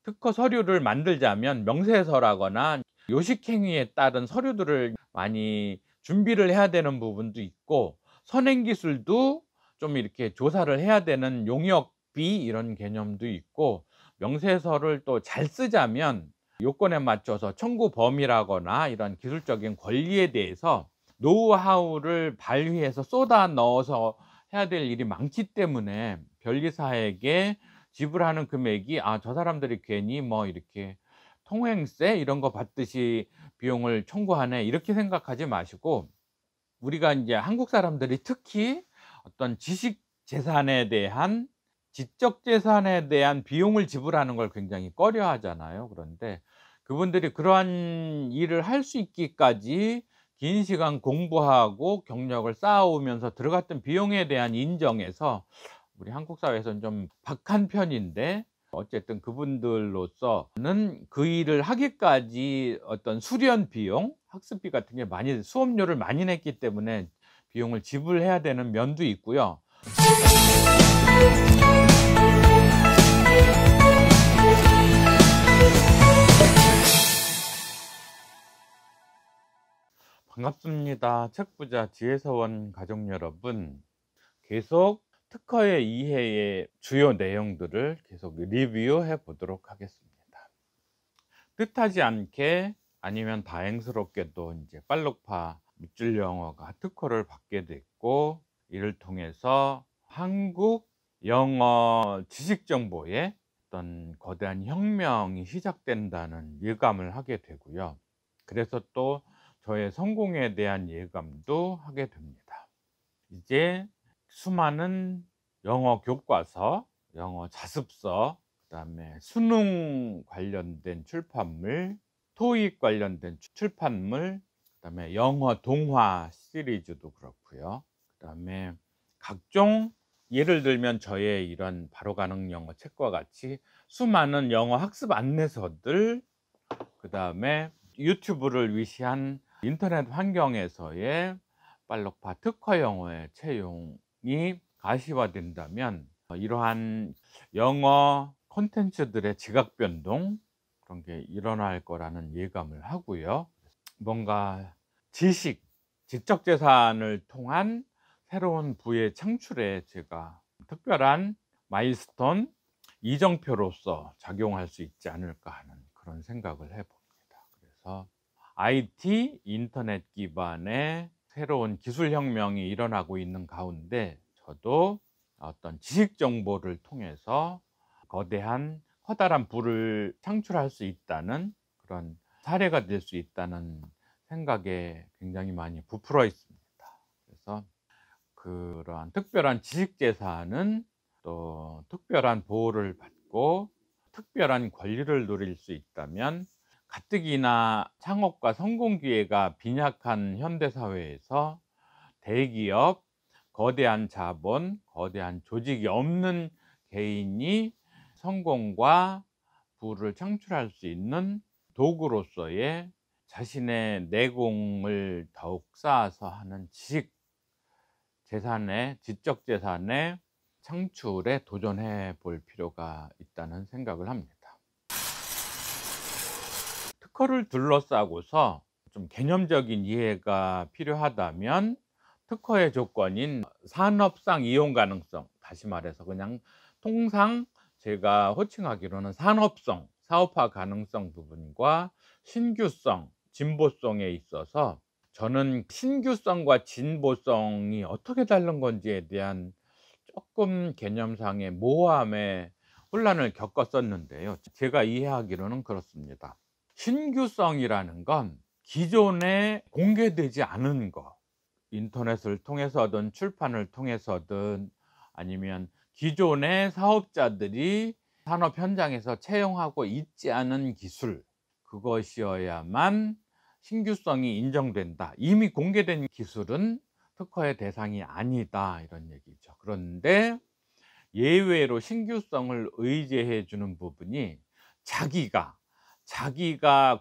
특허 서류를 만들자면 명세서라거나 요식행위에 따른 서류들을 많이 준비를 해야 되는 부분도 있고, 선행기술도 좀 이렇게 조사를 해야 되는 용역비 이런 개념도 있고, 명세서를 또 잘 쓰자면 요건에 맞춰서 청구 범위라거나 이런 기술적인 권리에 대해서 노하우를 발휘해서 쏟아 넣어서 해야 될 일이 많기 때문에, 변리사에게 지불하는 금액이 '아 저 사람들이 괜히 뭐 이렇게 통행세 이런 거 받듯이 비용을 청구하네.' 이렇게 생각하지 마시고, 우리가 인제 한국 사람들이 특히 어떤 지식 재산에 대한, 지적 재산에 대한 비용을 지불하는 걸 굉장히 꺼려하잖아요. 그런데 그분들이 그러한 일을 할 수 있기까지 긴 시간 공부하고 경력을 쌓아오면서 들어갔던 비용에 대한 인정에서 우리 한국 사회에서는 좀 박한 편인데, 어쨌든 그분들로서는 그 일을 하기까지 어떤 수련 비용, 학습비 같은 게 많이, 수업료를 많이 냈기 때문에 비용을 지불해야 되는 면도 있고요. 반갑습니다. 책부자 지혜서원 가족 여러분. 계속 특허의 이해의 주요 내용들을 계속 리뷰해 보도록 하겠습니다. 뜻하지 않게 아니면 다행스럽게도 이제 빨록파 밑줄 영어가 특허를 받게 됐고, 이를 통해서 한국 영어 지식 정보에 어떤 거대한 혁명이 시작된다는 예감을 하게 되고요. 그래서 또 저의 성공에 대한 예감도 하게 됩니다. 이제 수많은 영어 교과서, 영어 자습서, 그다음에 수능 관련된 출판물, 토익 관련된 출판물, 그다음에 영어 동화 시리즈도 그렇고요. 그다음에 각종, 예를 들면 저의 이런 바로 가능 영어 책과 같이 수많은 영어 학습 안내서들, 그다음에 유튜브를 위시한 인터넷 환경에서의 빨록파 특허 영어의 채용이 가시화된다면, 이러한 영어 콘텐츠들의 지각 변동, 그런 게 일어날 거라는 예감을 하고요. 뭔가 지식, 지적 재산을 통한 새로운 부의 창출에 제가 특별한 마일스톤, 이정표로서 작용할 수 있지 않을까 하는 그런 생각을 해 봅니다. 그래서 IT, 인터넷 기반의 새로운 기술 혁명이 일어나고 있는 가운데, 저도 어떤 지식 정보를 통해서 거대한 커다란 부를 창출할 수 있다는 그런 사례가 될 수 있다는 생각에 굉장히 많이 부풀어 있습니다. 그래서 그러한 특별한 지식 재산은 또 특별한 보호를 받고 특별한 권리를 누릴 수 있다면, 가뜩이나 창업과 성공 기회가 빈약한 현대 사회에서 대기업, 거대한 자본, 거대한 조직이 없는 개인이 성공과 부를 창출할 수 있는 도구로서의 자신의 내공을 더욱 쌓아서 하는 지식 재산의, 지적 재산의 창출에 도전해 볼 필요가 있다는 생각을 합니다. 특허를 둘러싸고서 좀 개념적인 이해가 필요하다면, 특허의 조건인 산업상 이용 가능성, 다시 말해서 그냥 통상 제가 호칭하기로는 산업성, 사업화 가능성 부분과 신규성, 진보성에 있어서, 저는 신규성과 진보성이 어떻게 다른 건지에 대한 조금 개념상의 모호함에 혼란을 겪었었는데요. 제가 이해하기로는 그렇습니다. 신규성이라는 건 기존에 공개되지 않은 것, 인터넷을 통해서든 출판을 통해서든 아니면 기존의 사업자들이 산업 현장에서 채용하고 있지 않은 기술, 그것이어야만 신규성이 인정된다. 이미 공개된 기술은 특허의 대상이 아니다, 이런 얘기죠. 그런데 예외로 신규성을 의제해 주는 부분이, 자기가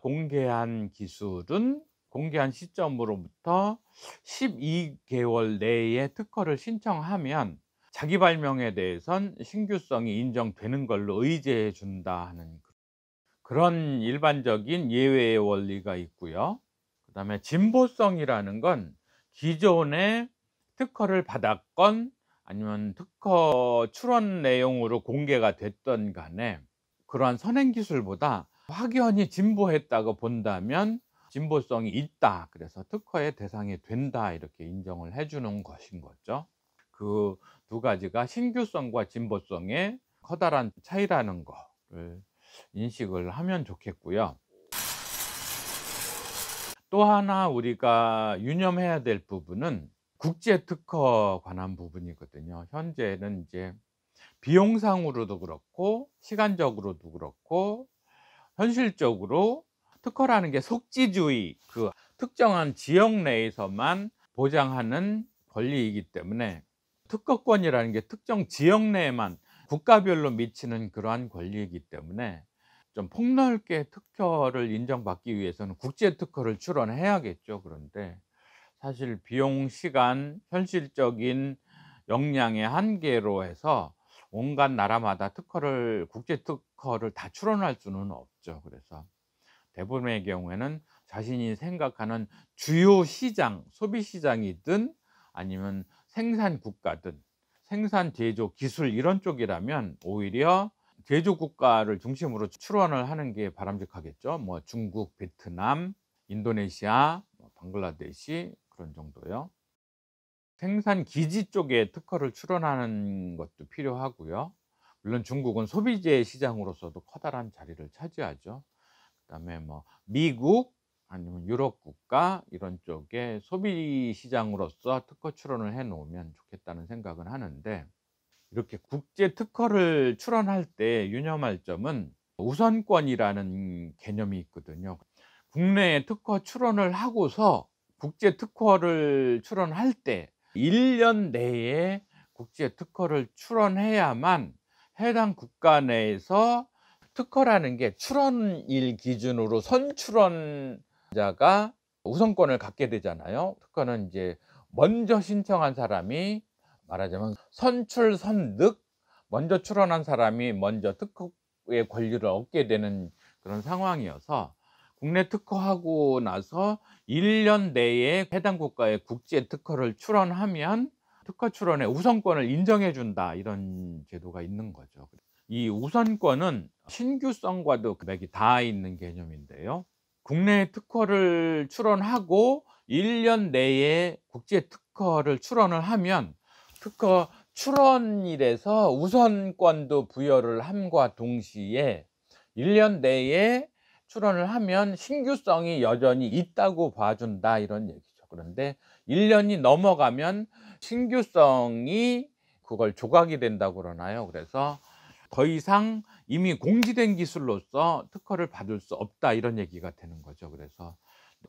공개한 기술은 공개한 시점으로부터 12개월 내에 특허를 신청하면 자기 발명에 대해선 신규성이 인정되는 걸로 의제해 준다 하는 그런 일반적인 예외의 원리가 있고요. 그다음에 진보성이라는 건 기존에 특허를 받았건 아니면 특허 출원 내용으로 공개가 됐든 간에 그러한 선행 기술보다 확연히 진보했다고 본다면 진보성이 있다. 그래서 특허의 대상이 된다. 이렇게 인정을 해 주는 것인 거죠. 그 두 가지가 신규성과 진보성의 커다란 차이라는 거를 인식을 하면 좋겠고요. 또 하나 우리가 유념해야 될 부분은 국제 특허 관한 부분이거든요. 현재는 이제 비용상으로도 그렇고 시간적으로도 그렇고 현실적으로 특허라는 게 속지주의, 그 특정한 지역 내에서만 보장하는 권리이기 때문에 특허권이라는 게 특정 지역 내에만 국가별로 미치는 그러한 권리이기 때문에 좀 폭넓게 특허를 인정받기 위해서는 국제 특허를 출원해야겠죠. 그런데 사실 비용, 시간, 현실적인 역량의 한계로 해서 온갖 나라마다 특허를 국제 특허를 다 출원할 수는 없죠. 그래서 대부분의 경우에는 자신이 생각하는 주요 시장, 소비 시장이든 아니면 생산 국가든 생산 제조 기술 이런 쪽이라면 오히려 제조 국가를 중심으로 출원을 하는 게 바람직하겠죠. 뭐 중국, 베트남, 인도네시아, 뭐 방글라데시 그런 정도요. 생산 기지 쪽에 특허를 출원하는 것도 필요하고요. 물론 중국은 소비재 시장으로서도 커다란 자리를 차지하죠. 그다음에 뭐 미국 아니면 유럽 국가 이런 쪽에 소비 시장으로서 특허 출원을 해 놓으면 좋겠다는 생각은 하는데, 이렇게 국제 특허를 출원할 때 유념할 점은 우선권이라는 개념이 있거든요. 국내에 특허 출원을 하고서 국제 특허를 출원할 때 1년 내에 국제 특허를 출원해야만 해당 국가 내에서 특허라는 게 출원일 기준으로 선출원자가 우선권을 갖게 되잖아요. 특허는 인제 먼저 신청한 사람이, 말하자면 선출 선득, 먼저 출원한 사람이 먼저 특허의 권리를 얻게 되는 그런 상황이어서 국내 특허하고 나서 1년 내에 해당 국가의 국제 특허를 출원하면 특허 출원의 우선권을 인정해 준다, 이런 제도가 있는 거죠. 이 우선권은 신규성과도 맥이 닿아 있는 개념인데요. 국내 특허를 출원하고 1년 내에 국제 특허를 출원을 하면 특허 출원일에서 우선권도 부여를 함과 동시에 1년 내에 출원을 하면 신규성이 여전히 있다고 봐 준다, 이런 얘기죠. 그런데 1 년이 넘어가면 신규성이 그걸 조각이 된다고 그러나요? 그래서 더 이상 이미 공지된 기술로서 특허를 받을 수 없다, 이런 얘기가 되는 거죠. 그래서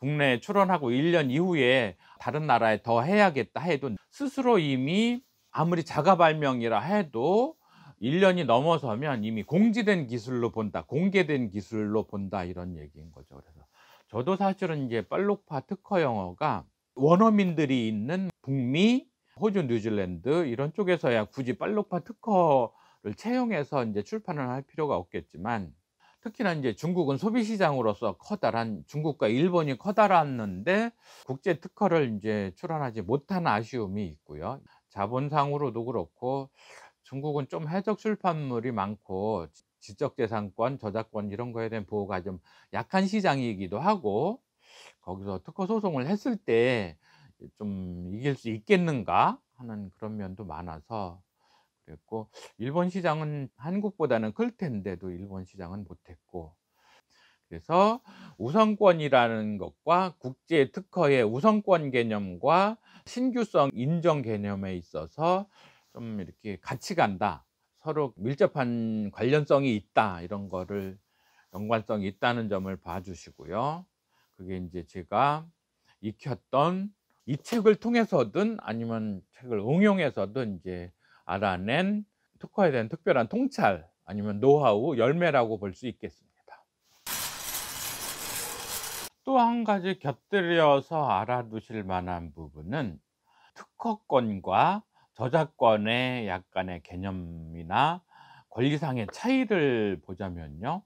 국내에 출원하고 1년 이후에 다른 나라에 더 해야겠다 해도 스스로 이미 아무리 자가 발명이라 해도 1 년이 넘어서면 이미 공지된 기술로 본다, 공개된 기술로 본다, 이런 얘기인 거죠. 그래서 저도 사실은 이제 빨록파 특허 영어가 원어민들이 있는 북미, 호주, 뉴질랜드 이런 쪽에서야 굳이 빨록파 특허를 채용해서 인제 출판을 할 필요가 없겠지만, 특히나 인제 중국은 소비 시장으로서 커다란, 중국과 일본이 커다랐는데 국제 특허를 인제 출원하지 못한 아쉬움이 있고요. 자본상으로도 그렇고 중국은 좀 해적 출판물이 많고 지적재산권, 저작권 이런 거에 대한 보호가 좀 약한 시장이기도 하고, 거기서 특허 소송을 했을 때 좀 '이길 수 있겠는가?' 하는 그런 면도 많아서 그랬고, 일본 시장은 한국보다는 클 텐데도 일본 시장은 못했고, 그래서 우선권이라는 것과 국제 특허의 우선권 개념과 신규성 인정 개념에 있어서 좀 이렇게 같이 간다, 서로 밀접한 관련성이 있다, 이런 거를 연관성이 있다는 점을 봐 주시고요. 그게 인제 제가 익혔던 이 책을 통해서든 아니면 책을 응용해서든 이제 알아낸 특허에 대한 특별한 통찰 아니면 노하우, 열매라고 볼 수 있겠습니다. 또 한 가지 곁들여서 알아두실 만한 부분은 특허권과 저작권의 약간의 개념이나 권리상의 차이를 보자면요.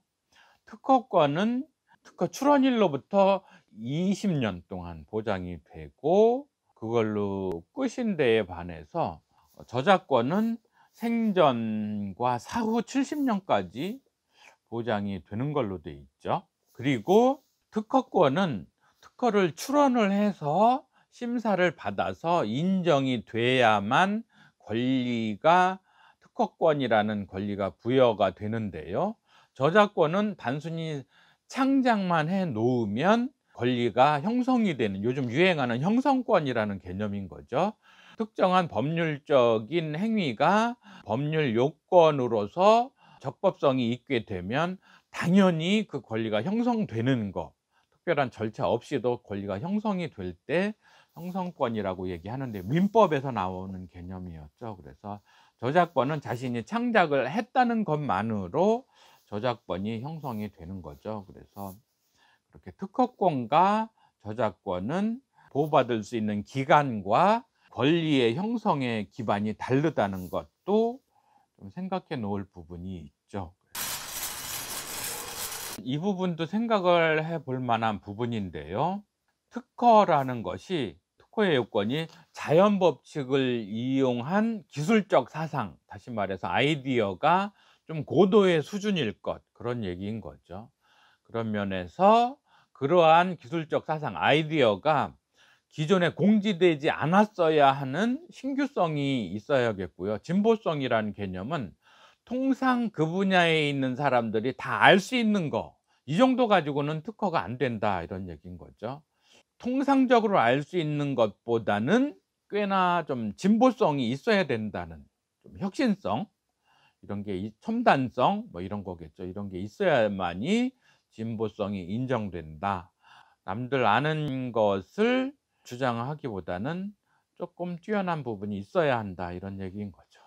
특허권은 특허 출원일로부터 20년 동안 보장이 되고, 그걸로 끝인 데에 반해서 저작권은 생전과 사후 70년까지 보장이 되는 걸로 돼 있죠. 그리고 특허권은 특허를 출원을 해서 심사를 받아서 인정이 돼야만 권리가, 특허권이라는 권리가 부여가 되는데요. 저작권은 단순히 창작만 해 놓으면 권리가 형성이 되는, 요즘 유행하는 형성권이라는 개념인 거죠. 특정한 법률적인 행위가 법률 요건으로서 적법성이 있게 되면 당연히 그 권리가 형성되는 거, 특별한 절차 없이도 권리가 형성이 될 때 형성권이라고 얘기하는데, 민법에서 나오는 개념이었죠. 그래서 저작권은 자신이 창작을 했다는 것만으로 저작권이 형성이 되는 거죠. 그래서 그렇게 특허권과 저작권은 보호받을 수 있는 기간과 권리의 형성의 기반이 다르다는 것도 좀 생각해 놓을 부분이 있죠. 이 부분도 생각을 해볼 만한 부분인데요. 특허라는 것이, 특허의 요건이 자연 법칙을 이용한 기술적 사상, 다시 말해서 아이디어가 좀 고도의 수준일 것, 그런 얘기인 거죠. 그런 면에서 그러한 기술적 사상, 아이디어가 기존에 공지되지 않았어야 하는 신규성이 있어야겠고요. 진보성이라는 개념은 통상 그 분야에 있는 사람들이 다 알 수 있는 거, 이 정도 가지고는 특허가 안 된다, 이런 얘기인 거죠. 통상적으로 알 수 있는 것보다는 꽤나 좀 진보성이 있어야 된다는, 좀 혁신성, 이런 게 첨단성 뭐 이런 거겠죠. 이런 게 있어야만이 진보성이 인정된다. 남들 아는 것을 주장하기보다는 조금 뛰어난 부분이 있어야 한다, 이런 얘기인 거죠.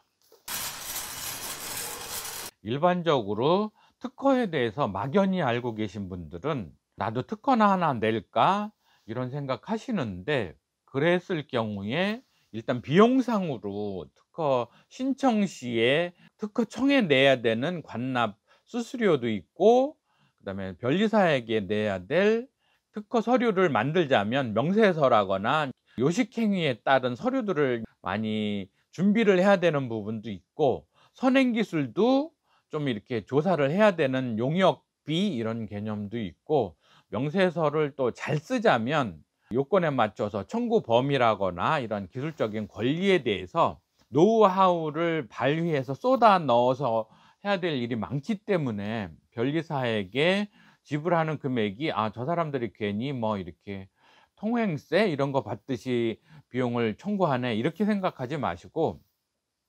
일반적으로 특허에 대해서 막연히 알고 계신 분들은 '나도 특허나 하나 낼까?' 이런 생각하시는데, 그랬을 경우에 일단 비용상으로 특허 신청 시에 특허청에 내야 되는 관납 수수료도 있고, 그다음에 변리사에게 내야 될, 특허 서류를 만들자면 명세서라거나 요식행위에 따른 서류들을 많이 준비를 해야 되는 부분도 있고, 선행기술도 좀 이렇게 조사를 해야 되는 용역비, 이런 개념도 있고, 명세서를 또 잘 쓰자면 요건에 맞춰서 청구 범위라거나 이런 기술적인 권리에 대해서 노하우를 발휘해서 쏟아 넣어서 해야 될 일이 많기 때문에, 변리사에게 지불하는 금액이 '아, 저 사람들이 괜히 뭐 이렇게 통행세 이런 거 받듯이 비용을 청구하네.' 이렇게 생각하지 마시고,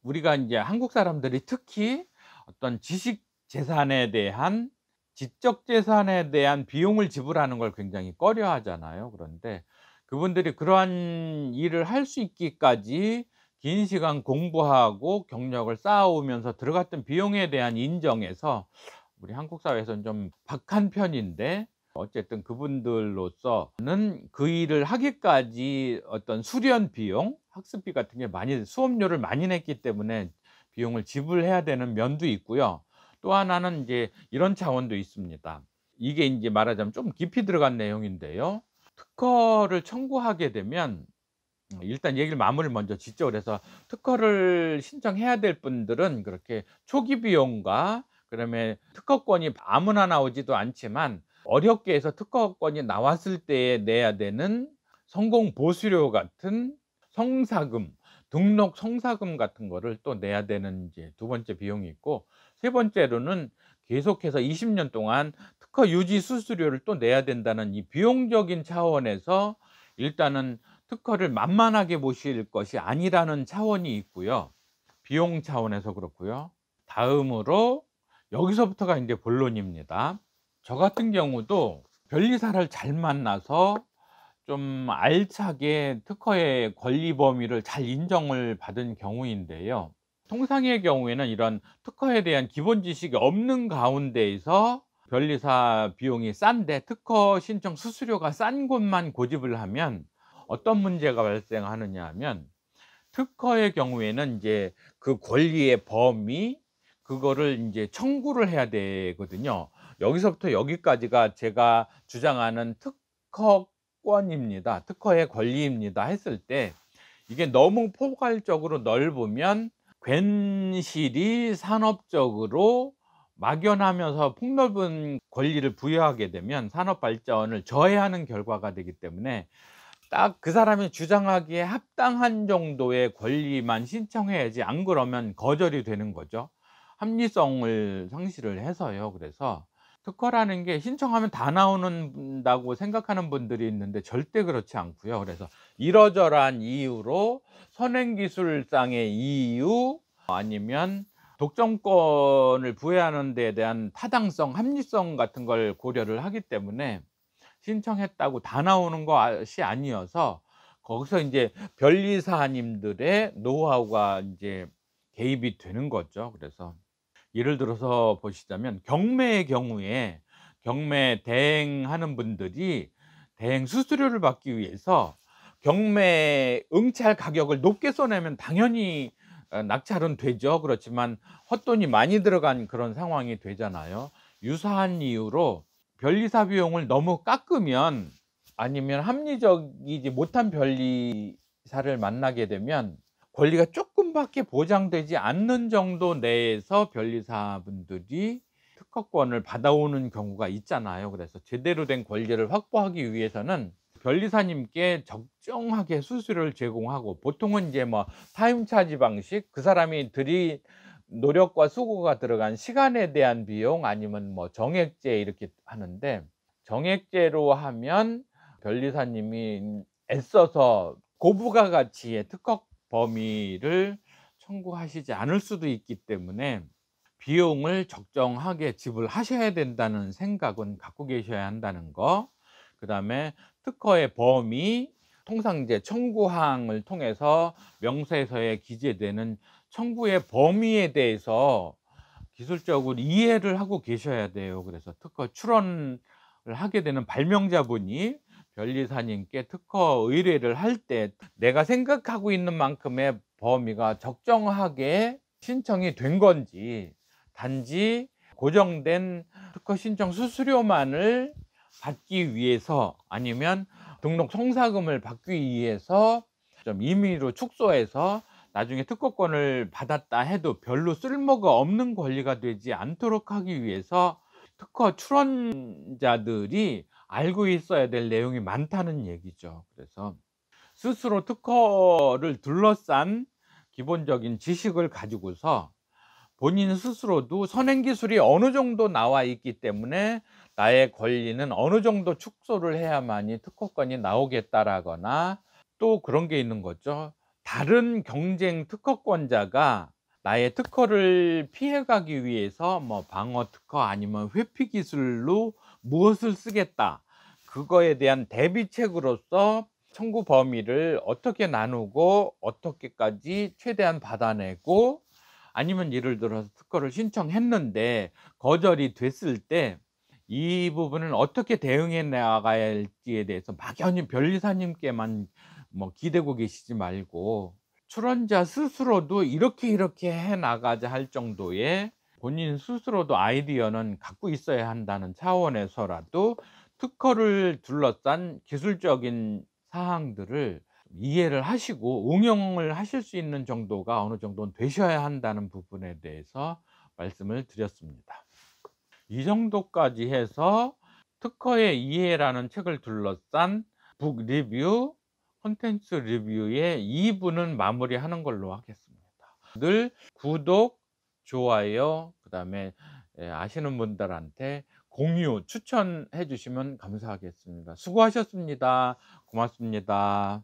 우리가 인제 한국 사람들이 특히 어떤 지식 재산에 대한, 지적 재산에 대한 비용을 지불하는 걸 굉장히 꺼려하잖아요. 그런데 그분들이 그러한 일을 할 수 있기까지 긴 시간 공부하고 경력을 쌓아오면서 들어갔던 비용에 대한 인정에서 우리 한국 사회에서는 좀 박한 편인데, 어쨌든 그분들로서는 그 일을 하기까지 어떤 수련 비용, 학습비 같은 게 많이, 수업료를 많이 냈기 때문에 비용을 지불해야 되는 면도 있고요. 또 하나는 이제 이런 차원도 있습니다. 이게 인제 말하자면 좀 깊이 들어간 내용인데요. 특허를 청구하게 되면, 일단 얘기를 마무리를 먼저 짓죠. 그래서 특허를 신청해야 될 분들은 그렇게 초기 비용과, 그다음에 특허권이 아무나 나오지도 않지만 어렵게 해서 특허권이 나왔을 때에 내야 되는 성공 보수료 같은 성사금, 등록 성사금 같은 거를 또 내야 되는 이제 두 번째 비용이 있고, 세 번째로는 계속해서 20년 동안 특허 유지 수수료를 또 내야 된다는 이 비용적인 차원에서 일단은 특허를 만만하게 보실 것이 아니라는 차원이 있고요. 비용 차원에서 그렇고요. 다음으로 여기서부터가 인제 본론입니다. 저 같은 경우도 변리사를 잘 만나서 좀 알차게 특허의 권리 범위를 잘 인정을 받은 경우인데요. 통상의 경우에는 이런 특허에 대한 기본 지식이 없는 가운데에서 변리사 비용이 싼데 특허 신청 수수료가 싼 곳만 고집을 하면 어떤 문제가 발생하느냐 하면, 특허의 경우에는 인제 그 권리의 범위, 그거를 인제 청구를 해야 되거든요. 여기서부터 여기까지가 제가 주장하는 특허권입니다. 특허의 권리입니다 했을 때, 이게 너무 포괄적으로 넓으면 괜시리 산업적으로 막연하면서 폭넓은 권리를 부여하게 되면 산업 발전을 저해하는 결과가 되기 때문에, 딱 그 사람이 주장하기에 합당한 정도의 권리만 신청해야지, 안 그러면 거절이 되는 거죠. 합리성을 상실을 해서요. 그래서 특허라는 게 신청하면 다 나오는다고 생각하는 분들이 있는데 절대 그렇지 않고요. 그래서 이러저러한 이유로 선행기술상의 이유, 아니면 독점권을 부여하는 데에 대한 타당성, 합리성 같은 걸 고려를 하기 때문에 신청했다고 다 나오는 것이 아니어서, 거기서 인제 변리사님들의 노하우가 인제 개입이 되는 거죠. 그래서 예를 들어서 보시자면, 경매의 경우에 경매 대행하는 분들이 대행 수수료를 받기 위해서 경매 응찰 가격을 높게 써내면 당연히 낙찰은 되죠. 그렇지만 헛돈이 많이 들어간 그런 상황이 되잖아요. 유사한 이유로 변리사 비용을 너무 깎으면, 아니면 합리적이지 못한 변리사를 만나게 되면 권리가 조금밖에 보장되지 않는 정도 내에서 변리사분들이 특허권을 받아오는 경우가 있잖아요. 그래서 제대로 된 권리를 확보하기 위해서는 변리사님께 적정하게 수수료를 제공하고, 보통은 이제 뭐 타임 차지 방식, 그 사람이 들인 노력과 수고가 들어간 시간에 대한 비용, 아니면 뭐 정액제 이렇게 하는데, 정액제로 하면 변리사님이 애써서 고부가 가치의 특허 범위를 청구하시지 않을 수도 있기 때문에 비용을 적정하게 지불하셔야 된다는 생각은 갖고 계셔야 한다는 거. 그다음에 특허의 범위, 통상 이제 청구항을 통해서 명세서에 기재되는 청구의 범위에 대해서 기술적으로 이해를 하고 계셔야 돼요. 그래서 특허 출원을 하게 되는 발명자분이 변리사님께 특허 의뢰를 할 때 내가 생각하고 있는 만큼의 범위가 적정하게 신청이 된 건지, 단지 고정된 특허 신청 수수료만을 받기 위해서, 아니면 등록 송사금을 받기 위해서 좀 임의로 축소해서 나중에 특허권을 받았다 해도 별로 쓸모가 없는 권리가 되지 않도록 하기 위해서 특허 출원자들이 알고 있어야 될 내용이 많다는 얘기죠. 그래서 스스로 특허를 둘러싼 기본적인 지식을 가지고서 본인 스스로도 선행기술이 어느 정도 나와 있기 때문에 나의 권리는 어느 정도 축소를 해야만이 특허권이 나오겠다라거나, 또 그런 게 있는 거죠. 다른 경쟁 특허권자가 나의 특허를 피해가기 위해서 뭐 방어 특허, 아니면 회피 기술로 무엇을 쓰겠다, 그거에 대한 대비책으로서 청구 범위를 어떻게 나누고 어떻게까지 최대한 받아내고, 아니면 예를 들어서 특허를 신청했는데 거절이 됐을 때 이 부분을 어떻게 대응해 나가야 할지에 대해서 막연히 변리사님께만 뭐 기대고 계시지 말고, 출원자 스스로도 이렇게 해 나가자 할 정도의 본인 스스로도 아이디어는 갖고 있어야 한다는 차원에서라도 특허를 둘러싼 기술적인 사항들을 이해를 하시고 응용을 하실 수 있는 정도가 어느 정도는 되셔야 한다는 부분에 대해서 말씀을 드렸습니다. 이 정도까지 해서 특허의 이해라는 책을 둘러싼 북 리뷰, 콘텐츠 리뷰의 2부는 마무리하는 걸로 하겠습니다. 늘 구독, 좋아요, 그다음에 아시는 분들한테 공유, 추천해 주시면 감사하겠습니다. 수고하셨습니다. 고맙습니다.